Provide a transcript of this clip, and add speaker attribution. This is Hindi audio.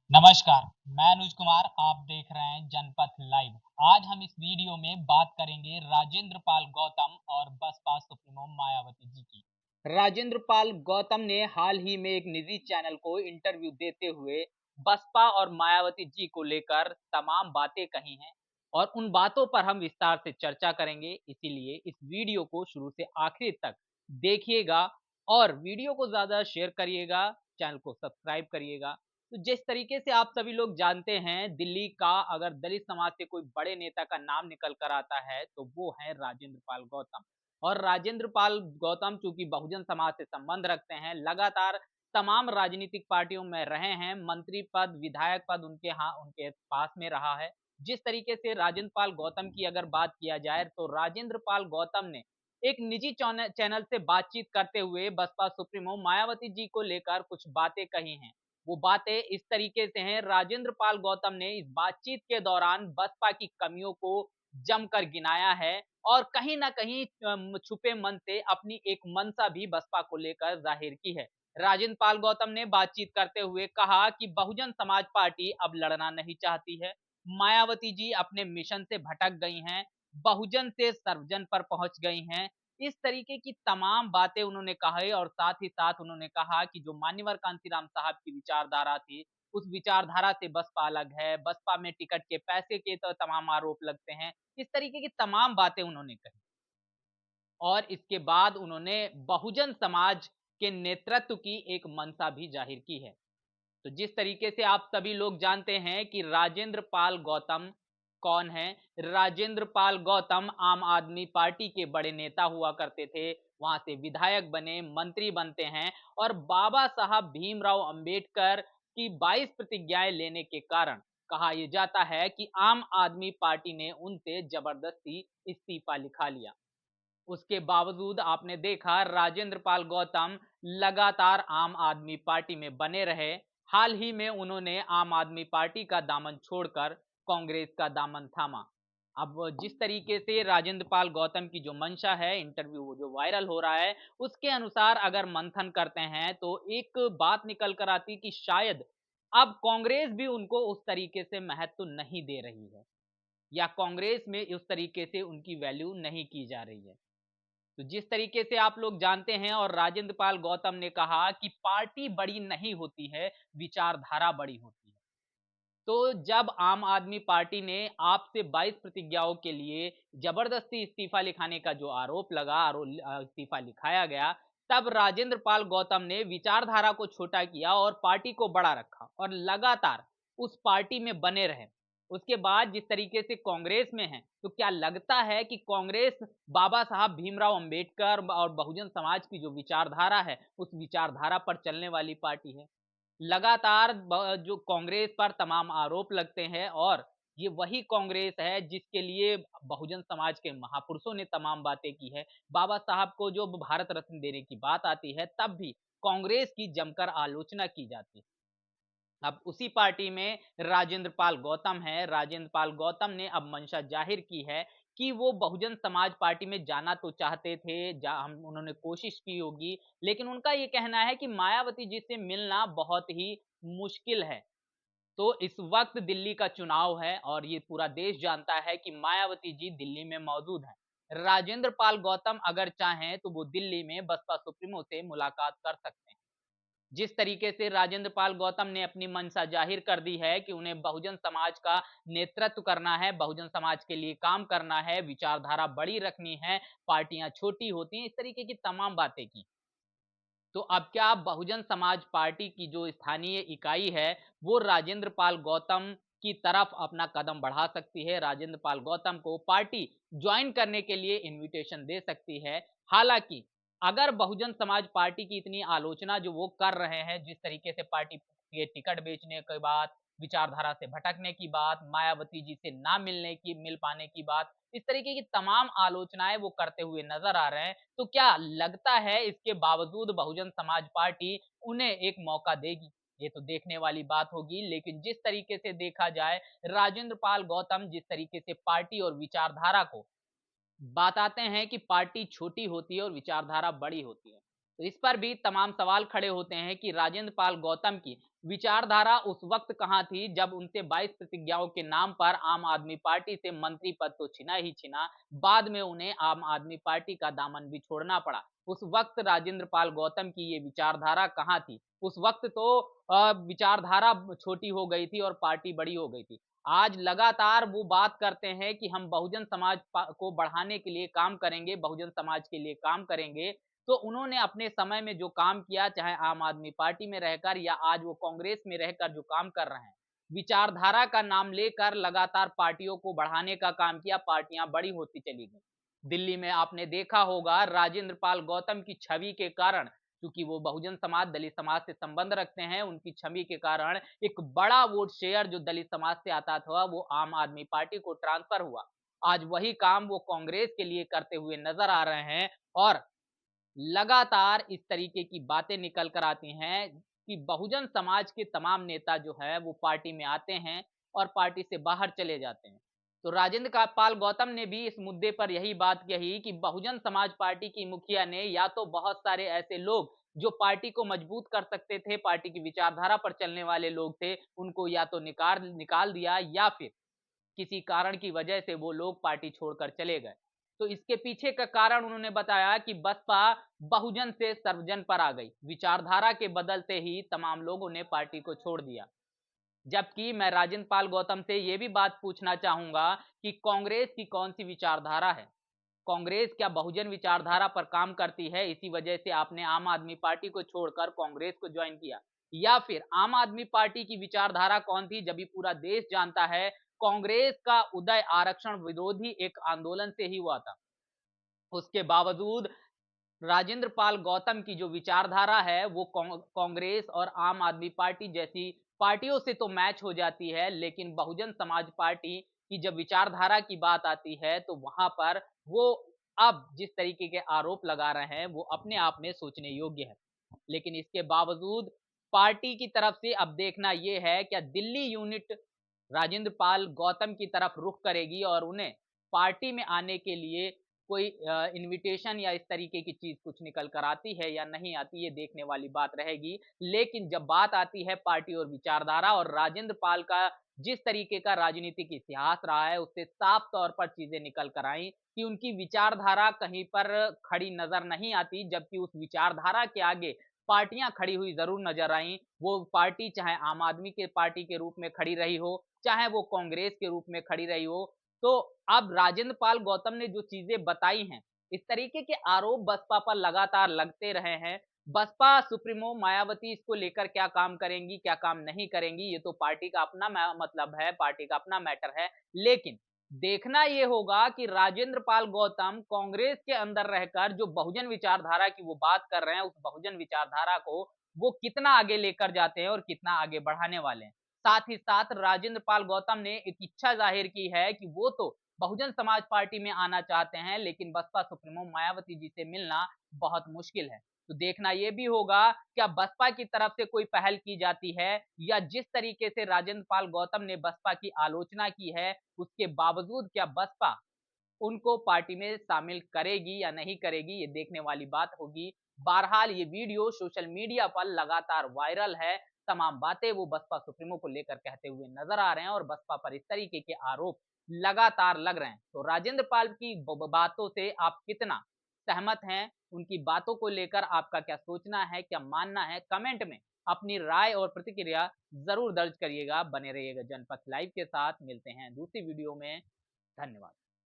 Speaker 1: नमस्कार, मैं अनुज कुमार। आप देख रहे हैं जनपथ लाइव। आज हम इस वीडियो में बात करेंगे राजेंद्र पाल गौतम और बसपा सुप्रीमो मायावती जी की। राजेंद्र पाल गौतम ने हाल ही में एक निजी चैनल को इंटरव्यू देते हुए बसपा और मायावती जी को लेकर तमाम बातें कही हैं और उन बातों पर हम विस्तार से चर्चा करेंगे। इसीलिए इस वीडियो को शुरू से आखिर तक देखिएगा और वीडियो को ज़्यादा शेयर करिएगा, चैनल को सब्सक्राइब करिएगा। तो जिस तरीके से आप सभी लोग जानते हैं, दिल्ली का अगर दलित समाज से कोई बड़े नेता का नाम निकल कर आता है तो वो है राजेंद्र पाल गौतम। और राजेंद्र पाल गौतम चूंकि बहुजन समाज से संबंध रखते हैं, लगातार तमाम राजनीतिक पार्टियों में रहे हैं, मंत्री पद, विधायक पद उनके पास में रहा है। जिस तरीके से राजेंद्र पाल गौतम की अगर बात किया जाए तो राजेंद्र पाल गौतम ने एक निजी चैनल से बातचीत करते हुए बसपा सुप्रीमो मायावती जी को लेकर कुछ बातें कही हैं। वो बातें इस तरीके से हैं, राजेंद्र पाल गौतम ने इस बातचीत के दौरान बसपा की कमियों को जमकर गिनाया है और कहीं न कहीं छुपे मन से अपनी एक मंशा भी बसपा को लेकर जाहिर की है। राजेंद्र पाल गौतम ने बातचीत करते हुए कहा कि बहुजन समाज पार्टी अब लड़ना नहीं चाहती है। मायावती जी अपने मिशन से भटक गई हैं, बहुजन से सर्वजन पर पहुंच गई हैं। इस तरीके की तमाम बातें उन्होंने कही और साथ ही साथ उन्होंने कहा कि जो मान्यवर कांशीराम साहब की विचारधारा थी, उस विचारधारा से बसपा अलग है, बसपा में टिकट के पैसे के तो तमाम आरोप लगते हैं। इस तरीके की तमाम बातें उन्होंने कही और इसके बाद उन्होंने बहुजन समाज के नेतृत्व की एक मंशा भी जाहिर की है। तो जिस तरीके से आप सभी लोग जानते हैं कि राजेंद्र पाल गौतम कौन है। राजेंद्र पाल गौतम आम आदमी पार्टी के बड़े नेता हुआ करते थे, वहां से विधायक बने, मंत्री बनते हैं और बाबा साहब भीमराव अंबेडकर की 22 प्रतिज्ञाएं लेने के कारण कहा यह जाता है कि आम आदमी पार्टी ने उनसे जबरदस्ती इस्तीफा लिखा लिया। उसके बावजूद आपने देखा राजेंद्र पाल गौतम लगातार आम आदमी पार्टी में बने रहे। हाल ही में उन्होंने आम आदमी पार्टी का दामन छोड़कर कांग्रेस का दामन थामा। अब जिस तरीके से राजेंद्र पाल गौतम की जो मंशा है, इंटरव्यू जो वायरल हो रहा है, उसके अनुसार अगर मंथन करते हैं तो एक बात निकल कर आती कि शायद अब कांग्रेस भी उनको उस तरीके से महत्व नहीं दे रही है या कांग्रेस में उस तरीके से उनकी वैल्यू नहीं की जा रही है। तो जिस तरीके से आप लोग जानते हैं और राजेंद्र पाल गौतम ने कहा कि पार्टी बड़ी नहीं होती है, विचारधारा बड़ी होती है। तो जब आम आदमी पार्टी ने आपसे 22 प्रतिज्ञाओं के लिए जबरदस्ती इस्तीफा लिखाने का जो आरोप लगा, इस्तीफा लिखाया गया, तब राजेंद्र पाल गौतम ने विचारधारा को छोटा किया और पार्टी को बड़ा रखा और लगातार उस पार्टी में बने रहे। उसके बाद जिस तरीके से कांग्रेस में हैं, तो क्या लगता है कि कांग्रेस बाबा साहब भीमराव अंबेडकर और बहुजन समाज की जो विचारधारा है, उस विचारधारा पर चलने वाली पार्टी है? लगातार जो कांग्रेस पर तमाम आरोप लगते हैं और ये वही कांग्रेस है जिसके लिए बहुजन समाज के महापुरुषों ने तमाम बातें की है। बाबा साहब को जो भारत रत्न देने की बात आती है, तब भी कांग्रेस की जमकर आलोचना की जाती है। अब उसी पार्टी में राजेंद्र पाल गौतम है। राजेंद्र पाल गौतम ने अब मंशा जाहिर की है कि वो बहुजन समाज पार्टी में जाना तो चाहते थे, हम उन्होंने कोशिश की होगी, लेकिन उनका ये कहना है कि मायावती जी से मिलना बहुत ही मुश्किल है। तो इस वक्त दिल्ली का चुनाव है और ये पूरा देश जानता है कि मायावती जी दिल्ली में मौजूद हैं। राजेंद्र पाल गौतम अगर चाहें तो वो दिल्ली में बसपा सुप्रीमो से मुलाकात कर सकते हैं। जिस तरीके से राजेंद्र पाल गौतम ने अपनी मंशा जाहिर कर दी है कि उन्हें बहुजन समाज का नेतृत्व करना है, बहुजन समाज के लिए काम करना है, विचारधारा बड़ी रखनी है, पार्टियां छोटी होती हैं, इस तरीके की तमाम बातें की। तो अब क्या बहुजन समाज पार्टी की जो स्थानीय इकाई है, वो राजेंद्र पाल गौतम की तरफ अपना कदम बढ़ा सकती है। राजेंद्र पाल गौतम को पार्टी ज्वाइन करने के लिए इनविटेशन दे सकती है। हालांकि अगर बहुजन समाज पार्टी की इतनी आलोचना जो वो कर रहे हैं, जिस तरीके से पार्टी के टिकट बेचने के बाद, विचारधारा से भटकने की बात, मायावती जी से ना मिल पाने की बात, इस तरीके की तमाम आलोचनाएं वो करते हुए नजर आ रहे हैं। तो क्या लगता है इसके बावजूद बहुजन समाज पार्टी उन्हें एक मौका देगी? ये तो देखने वाली बात होगी, लेकिन जिस तरीके से देखा जाए, राजेंद्र पाल गौतम जिस तरीके से पार्टी और विचारधारा को बताते हैं कि पार्टी छोटी होती है और विचारधारा बड़ी होती है। तो इस पर भी तमाम सवाल खड़े होते हैं कि राजेंद्र पाल गौतम की विचारधारा उस वक्त कहाँ थी जब उनसे 22 प्रतिज्ञाओं के नाम पर आम आदमी पार्टी से मंत्री पद तो छिना ही छिना, बाद में उन्हें आम आदमी पार्टी का दामन भी छोड़ना पड़ा। उस वक्त राजेंद्र पाल गौतम की ये विचारधारा कहाँ थी? उस वक्त तो विचारधारा छोटी हो गई थी और पार्टी बड़ी हो गई थी। आज लगातार वो बात करते हैं कि हम बहुजन समाज को बढ़ाने के लिए काम करेंगे, बहुजन समाज के लिए काम करेंगे। तो उन्होंने अपने समय में जो काम किया, चाहे आम आदमी पार्टी में रहकर या आज वो कांग्रेस में रहकर जो काम कर रहे हैं, विचारधारा का नाम लेकर लगातार पार्टियों को बढ़ाने का काम किया, पार्टियां बड़ी होती चली गई। दिल्ली में आपने देखा होगा राजेंद्र पाल गौतम की छवि के कारण, क्योंकि वो बहुजन समाज, दलित समाज से संबंध रखते हैं, उनकी छवि के कारण एक बड़ा वोट शेयर जो दलित समाज से आता था, वो आम आदमी पार्टी को ट्रांसफर हुआ। आज वही काम वो कांग्रेस के लिए करते हुए नजर आ रहे हैं और लगातार इस तरीके की बातें निकल कर आती हैं कि बहुजन समाज के तमाम नेता जो है वो पार्टी में आते हैं और पार्टी से बाहर चले जाते हैं। तो राजेंद्र का पाल गौतम ने भी इस मुद्दे पर यही बात कही कि बहुजन समाज पार्टी की मुखिया ने या तो बहुत सारे ऐसे लोग जो पार्टी को मजबूत कर सकते थे, पार्टी की विचारधारा पर चलने वाले लोग थे, उनको या तो निकाल निकाल दिया या फिर किसी कारण की वजह से वो लोग पार्टी छोड़कर चले गए। तो इसके पीछे का कारण उन्होंने बताया कि बसपा बहुजन से सर्वजन पर आ गई। विचारधारा के बदलते ही तमाम लोगों ने पार्टी को छोड़ दिया। जबकि मैं राजेंद्र पाल गौतम से ये भी बात पूछना चाहूंगा कि कांग्रेस की कौन सी विचारधारा है? कांग्रेस क्या बहुजन विचारधारा पर काम करती है, इसी वजह से आपने आम आदमी पार्टी को छोड़कर कांग्रेस को ज्वाइन किया? या फिर आम आदमी पार्टी की विचारधारा कौन थी? जब भी पूरा देश जानता है कांग्रेस का उदय आरक्षण विरोधी एक आंदोलन से ही हुआ था। उसके बावजूद राजेंद्र पाल गौतम की जो विचारधारा है वो कांग्रेस और आम आदमी पार्टी जैसी पार्टियों से तो मैच हो जाती है, लेकिन बहुजन समाज पार्टी की जब विचारधारा की बात आती है तो वहां पर वो अब जिस तरीके के आरोप लगा रहे हैं वो अपने आप में सोचने योग्य है। लेकिन इसके बावजूद पार्टी की तरफ से अब देखना यह है क्या दिल्ली यूनिट राजेंद्र पाल गौतम की तरफ रुख करेगी और उन्हें पार्टी में आने के लिए कोई इनविटेशन या इस तरीके की चीज कुछ निकल कर आती है या नहीं आती, ये देखने वाली बात रहेगी। लेकिन जब बात आती है पार्टी और विचारधारा और राजेंद्र पाल का जिस तरीके का राजनीतिक इतिहास रहा है, उससे साफ तौर पर चीजें निकल कर आई कि उनकी विचारधारा कहीं पर खड़ी नजर नहीं आती, जबकि उस विचारधारा के आगे पार्टियां खड़ी हुई जरूर नजर आई। वो पार्टी चाहे आम आदमी के पार्टी के रूप में खड़ी रही हो, चाहे वो कांग्रेस के रूप में खड़ी रही हो। तो अब राजेंद्र पाल गौतम ने जो चीजें बताई हैं, इस तरीके के आरोप बसपा पर लगातार लगते रहे हैं। बसपा सुप्रीमो मायावती इसको लेकर क्या काम करेंगी, क्या काम नहीं करेंगी, ये तो पार्टी का अपना मतलब है, पार्टी का अपना मैटर है। लेकिन देखना ये होगा कि राजेंद्र पाल गौतम कांग्रेस के अंदर रहकर जो बहुजन विचारधारा की वो बात कर रहे हैं, उस बहुजन विचारधारा को वो कितना आगे लेकर जाते हैं और कितना आगे बढ़ाने वाले हैं। साथ ही साथ राजेंद्र पाल गौतम ने एक इच्छा जाहिर की है कि वो तो बहुजन समाज पार्टी में आना चाहते हैं, लेकिन बसपा सुप्रीमो मायावती जी से मिलना बहुत मुश्किल है। तो देखना यह भी होगा क्या बसपा की तरफ से कोई पहल की जाती है या जिस तरीके से राजेंद्र पाल गौतम ने बसपा की आलोचना की है, उसके बावजूद क्या बसपा उनको पार्टी में शामिल करेगी या नहीं करेगी, ये देखने वाली बात होगी। बहरहाल ये वीडियो सोशल मीडिया पर लगातार वायरल है। तमाम बातें वो बसपा सुप्रीमो को लेकर कहते हुए नजर आ रहे हैं और बसपा पर इस तरीके के आरोप लगातार लग रहे हैं। तो राजेंद्र पाल की बातों से आप कितना सहमत हैं? उनकी बातों को लेकर आपका क्या सोचना है, क्या मानना है? कमेंट में अपनी राय और प्रतिक्रिया जरूर दर्ज करिएगा। बने रहिएगा जनपथ लाइव के साथ। मिलते हैं दूसरी वीडियो में। धन्यवाद।